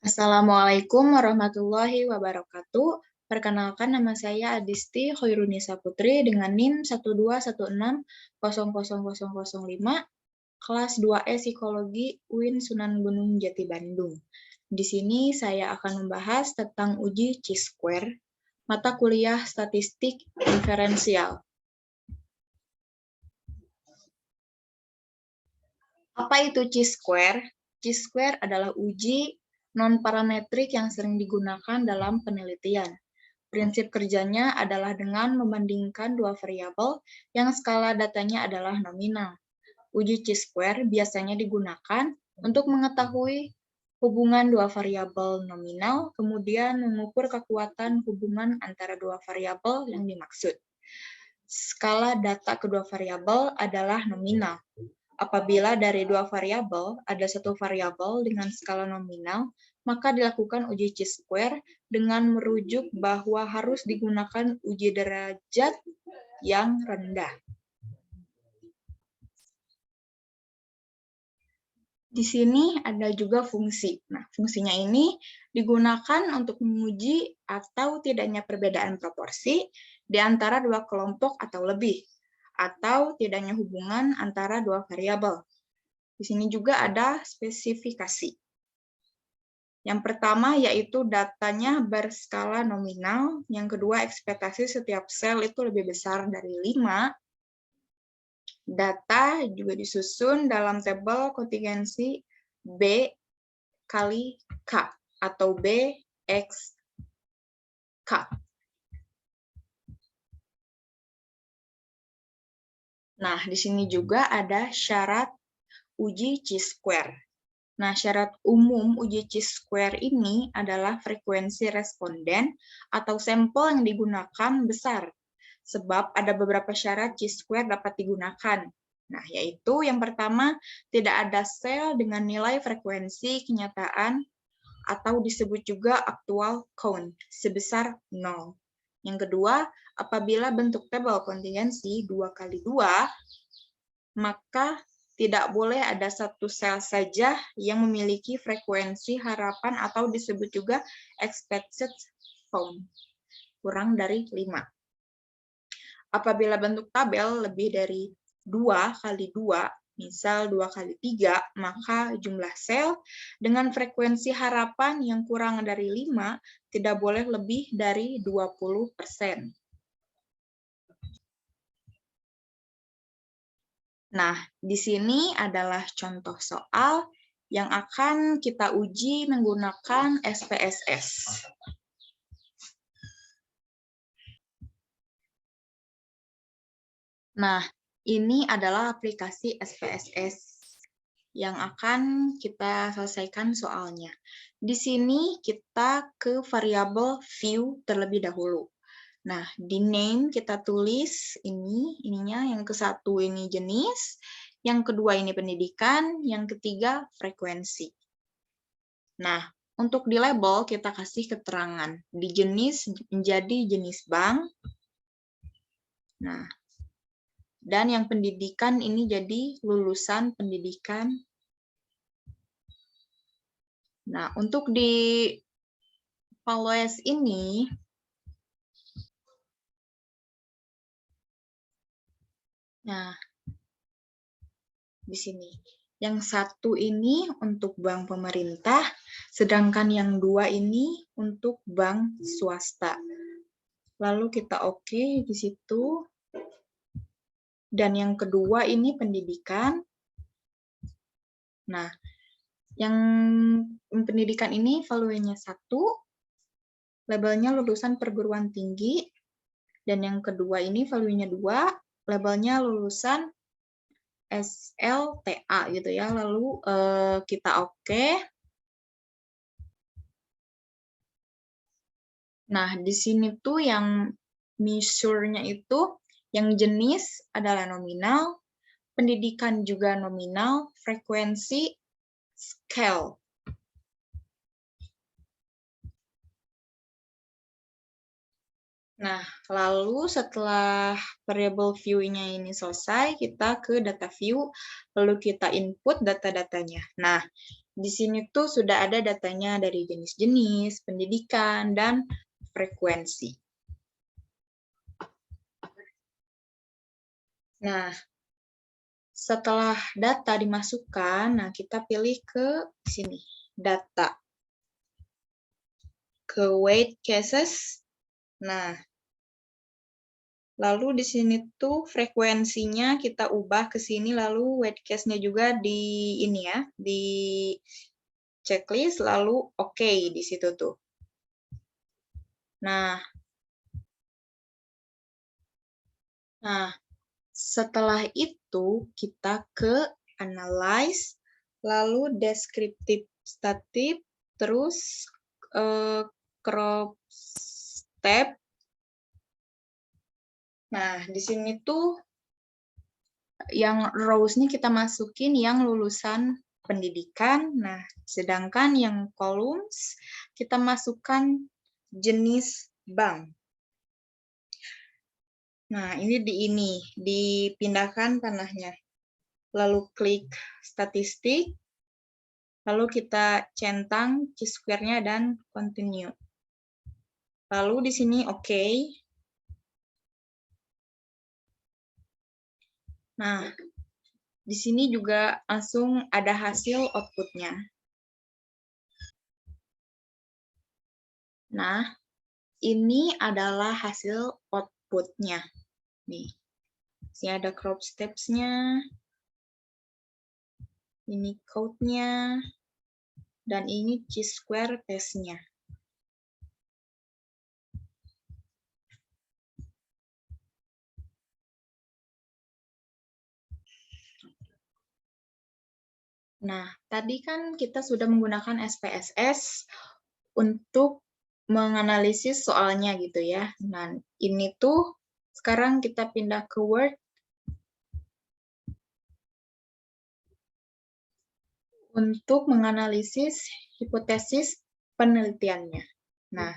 Assalamualaikum warahmatullahi wabarakatuh. Perkenalkan, nama saya Adisti Khairunisa Putri dengan NIM 121600005, kelas 2E Psikologi UIN Sunan Gunung Jati Bandung. Di sini saya akan membahas tentang uji Chi-square, mata kuliah statistik diferensial. Apa itu Chi-square? Chi-square adalah uji non-parametrik yang sering digunakan dalam penelitian. Prinsip kerjanya adalah dengan membandingkan dua variabel yang skala datanya adalah nominal. Uji Chi-square biasanya digunakan untuk mengetahui hubungan dua variabel nominal, kemudian mengukur kekuatan hubungan antara dua variabel yang dimaksud. Skala data kedua variabel adalah nominal. Apabila dari dua variabel ada satu variabel dengan skala nominal, maka dilakukan uji Chi-square dengan merujuk bahwa harus digunakan uji derajat yang rendah. Di sini ada juga fungsi. Nah, fungsinya ini digunakan untuk menguji atau tidaknya perbedaan proporsi di antara dua kelompok atau lebih, atau tidaknya hubungan antara dua variabel. Di sini juga ada spesifikasi. Yang pertama yaitu datanya berskala nominal, yang kedua ekspektasi setiap sel itu lebih besar dari 5. Data juga disusun dalam tabel kontingensi B kali K atau B X K. Nah, di sini juga ada syarat uji Chi-square. Nah, syarat umum uji Chi-square ini adalah frekuensi responden atau sampel yang digunakan besar, sebab ada beberapa syarat Chi-square dapat digunakan. Nah, yaitu yang pertama, tidak ada sel dengan nilai frekuensi kenyataan atau disebut juga actual count sebesar 0. Yang kedua, apabila bentuk tabel kontingensi 2 kali 2, maka tidak boleh ada satu sel saja yang memiliki frekuensi harapan atau disebut juga expected count, kurang dari 5. Apabila bentuk tabel lebih dari 2 kali 2, misal 2 kali 3, maka jumlah sel dengan frekuensi harapan yang kurang dari 5 tidak boleh lebih dari 20%. Nah, di sini adalah contoh soal yang akan kita uji menggunakan SPSS. Nah, ini adalah aplikasi SPSS yang akan kita selesaikan soalnya. Di sini kita ke variabel view terlebih dahulu. Nah, di name kita tulis ininya yang ke satu ini jenis, yang kedua ini pendidikan, yang ketiga frekuensi. Nah, untuk di label kita kasih keterangan. Di jenis menjadi jenis bank. Nah, dan yang pendidikan ini jadi lulusan pendidikan. Nah, untuk di values ini, nah, di sini. Yang satu ini untuk bank pemerintah, sedangkan yang dua ini untuk bank swasta. Lalu kita oke di situ. Dan yang kedua ini pendidikan. Nah, yang pendidikan ini value-nya 1, labelnya lulusan perguruan tinggi. Dan yang kedua ini value-nya 2, labelnya lulusan SLTA gitu ya. Lalu kita oke. Nah, di sini tuh yang measure-nya itu yang jenis adalah nominal, pendidikan juga nominal, frekuensi scale. Nah, lalu setelah variable view-nya ini selesai, kita ke data view, lalu kita input data-datanya. Nah, di sini tuh sudah ada datanya dari jenis-jenis, pendidikan, dan frekuensi. Nah, setelah data dimasukkan, nah kita pilih ke sini, data. Ke weight cases. Nah, lalu di sini tuh frekuensinya kita ubah ke sini, lalu weight case-nya juga di ini ya, di checklist, lalu oke di situ tuh. Nah, setelah itu kita ke analyze, lalu descriptive stative, terus crop step. Nah, di sini tuh yang rows-nya kita masukin yang lulusan pendidikan. Nah, sedangkan yang columns kita masukkan jenis bank. Nah, ini dipindahkan panahnya. Lalu klik statistik, lalu kita centang chi-square-nya dan continue. Lalu di sini oke. Nah, di sini juga langsung ada hasil output-nya. Nah, ini adalah hasil output-nya. Nih, sini ada crop steps-nya, ini code-nya, dan ini chi-square test-nya. Nah, tadi kan kita sudah menggunakan SPSS untuk menganalisis soalnya gitu ya. Nah, ini tuh sekarang kita pindah ke Word. Untuk menganalisis hipotesis penelitiannya. Nah,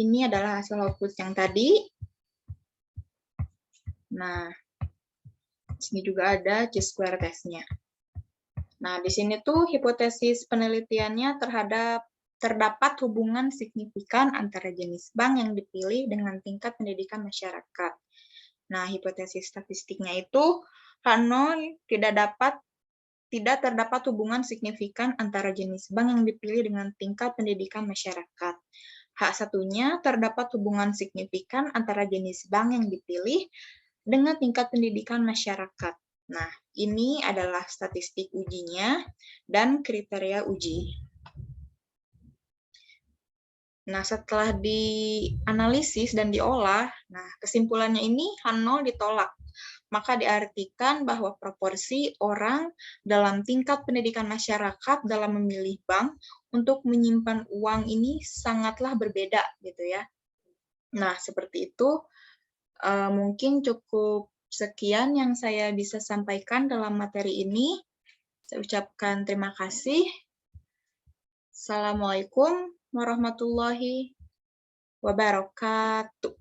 ini adalah hasil output yang tadi. Nah, di sini juga ada chi-square test-nya. Nah, di sini tuh hipotesis penelitiannya terdapat hubungan signifikan antara jenis bank yang dipilih dengan tingkat pendidikan masyarakat. Nah, hipotesis statistiknya itu H0 tidak terdapat hubungan signifikan antara jenis bank yang dipilih dengan tingkat pendidikan masyarakat. H1-nya terdapat hubungan signifikan antara jenis bank yang dipilih dengan tingkat pendidikan masyarakat. Nah, ini adalah statistik ujinya dan kriteria uji. Nah, setelah dianalisis dan diolah, nah kesimpulannya ini H0 ditolak. Maka diartikan bahwa proporsi orang dalam tingkat pendidikan masyarakat dalam memilih bank untuk menyimpan uang ini sangatlah berbeda gitu ya. Nah, seperti itu. Mungkin cukup sekian yang saya bisa sampaikan dalam materi ini. Saya ucapkan terima kasih. Assalamualaikum warahmatullahi wabarakatuh.